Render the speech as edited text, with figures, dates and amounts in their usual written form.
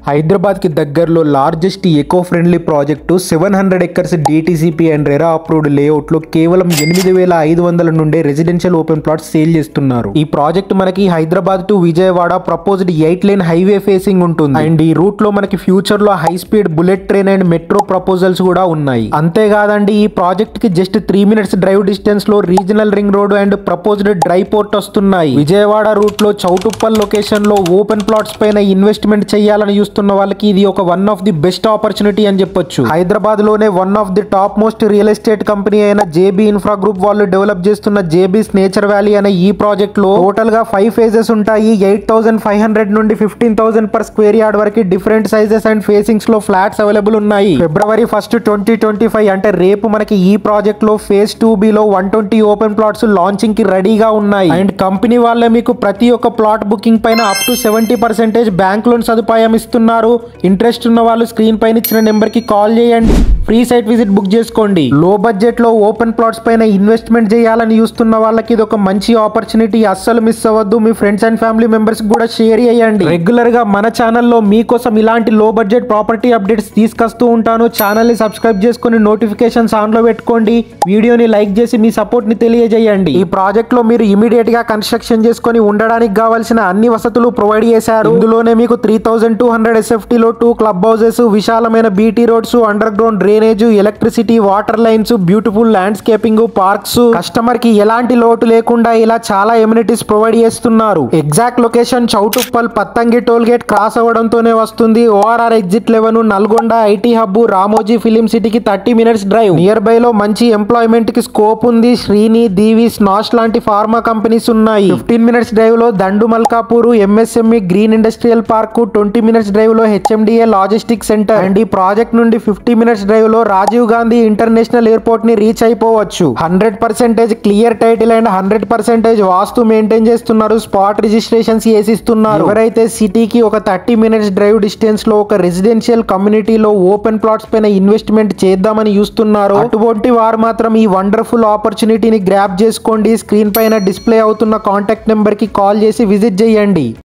హైదరాబాద్ కి దగ్గరలో largest eco friendly project 700 acres DTCP and RERA approved layout లో కేవలం 8,500 నుండే రెసిడెన్షియల్ ఓపెన్ ప్లాట్స్ సేల్ చేస్తున్నారు. ఈ ప్రాజెక్ట్ మనకి Hyderabad to Vijayawada proposed 8 lane highway facing ఉంటుంది. అండ్ ఈ రూట్ లో మనకి ఫ్యూచర్ లో high speed bullet train and metro proposals కూడా ఉన్నాయి. అంతేకాదండి, ఈ ప్రాజెక్ట్ కి జస్ట్ 3 minutes డ్రైవ్ డిస్టెన్స్ లో regional ring road and proposed dry port వస్తున్నాయి. విజయవాడ రూట్ లో చౌటుప్పల్ లొకేషన్ లో ఓపెన్ ప్లాట్స్ పైన ఇన్వెస్ట్మెంట్ చేయాలని చూస్తున్న వాళ్ళకి ఇది ఒక one of the best opportunity అని చెప్పొచ్చు. హైదరాబాద్ లోనే one of the top most real estate company అయిన JB ఇన్ఫ్రా గ్రూప్ వాళ్ళు డెవలప్ చేస్తున్న JB's నేచర్ వ్యాలీ అనే ఈ ప్రాజెక్ట్ లో టోటల్ గా 5 phases ఉంటాయి. 8,500 నుండి 15,000 per square yard వరకు డిఫరెంట్ సైజెస్ అండ్ ఫేసింగ్స్ లో ఫ్లాట్స్ అవైలబుల్ ఉన్నాయి. February 1, 2025 అంటే రేపు మనకి ఈ ప్రాజెక్ట్ లో phase 2B లో 120 ఓపెన్ ప్లాట్స్ లాంచింగ్ కి రెడీగా ఉన్నాయి. అండ్ కంపెనీ వాళ్ళే మీకు ప్రతి ఒక్క ప్లాట్ బుకింగ్ పైన అప్ టు 70% బ్యాంక్ లోన్ సదుపాయం ఇస్తున్నారు. ఇంట్రెస్ట్ ఉన్న వాళ్ళు స్క్రీన్ పైన ఇచ్చిన నెంబర్ కి కాల్ చేయండి. ఫ్రీ సైట్ విజిట్ బుక్ చేసుకోండి. లో బడ్జెట్ లో ఓపెన్ ప్లాట్స్ పైన ఇన్వెస్ట్మెంట్ చేయాలని చూస్తున్న వాళ్ళకి ఇది ఒక మంచి ఆపర్చునిటీ. అస్సలు మిస్ అవ్వద్దు. మీ ఫ్రెండ్స్ అండ్ ఫ్యామిలీ మెంబర్స్ కూడా షేర్ చేయండి. రెగ్యులర్ గా మన ఛానల్లో మీకోసం ఇలాంటి లో బడ్జెట్ ప్రాపర్టీ అప్డేట్స్ తీసుకొస్తూ ఉంటాను. ఛానల్ ని సబ్స్క్రైబ్ చేసుకుని నోటిఫికేషన్స్ ఆన్ లో పెట్టుకోండి. వీడియోని లైక్ చేసి మీ సపోర్ట్ ని తెలియజేయండి. ఈ ప్రాజెక్ట్ లో మీరు ఇమీడియట్ గా కన్స్ట్రక్షన్ చేసుకుని ఉండడానికి కావాల్సిన అన్ని వసతులు ప్రొవైడ్ చేశారు. ఇందులోనే మీకు 3,200 SFT లో 2 క్లబ్ హౌసెస్, విశాలమైన BT roads, underground drainage, electricity, water lines, beautiful landscaping, parks, customer కి ఎలాంటి లోటు లేకుండా ఇలా చాలా ఎమ్యూనిటీస్ ప్రొవైడ్ చేస్తున్నారు. Exact location Choutuppal Pathangi toll gate cross అవ్వడంతోనే వస్తుంది. ORR exit 11, Nalgonda IT hub, Ramoji film సిటీకి 30 minutes డ్రైవ్. నియర్ బై లో మంచి ఎంప్లాయ్మెంట్ కి స్కోప్ ఉంది. శ్రీని, దీవీస్, నాష్ లాంటి ఫార్మా కంపెనీస్ ఉన్నాయి. 15 minutes డ్రైవ్ లో Dandu Malkapur, MSME green industrial park, 20 minutes drive లో HMDA లాజిస్టిక్ సెంటర్. అండ్ ఈ ప్రాజెక్ట్ నుండి 50 minutes డ్రైవ్ లో రాజీవ్ గాంధీ ఇంటర్నేషనల్ ఎయిర్పోర్ట్ ని రీచ్ అయిపోవచ్చు. 100% clear title and 100% vastu maintain చేస్తున్నారు. స్పాట్ రిజిస్ట్రేషన్స్ చేసిస్తున్నారు. ఎవరైతే సిటీకి ఒక 30 minutes డ్రైవ్ డిస్టెన్స్ లో ఒక రెసిడెన్షియల్ కమ్యూనిటీలో ఓపెన్ ప్లాట్స్ పైన ఇన్వెస్ట్మెంట్ చేద్దామని చూస్తున్నారో అటువంటి వారు మాత్రం ఈ వండర్ఫుల్ ఆపర్చునిటీని గ్రాప్ చేసుకోండి. స్క్రీన్ పైన డిస్ప్లే అవుతున్న కాంటాక్ట్ నెంబర్ కి కాల్ చేసి విజిట్ చేయండి.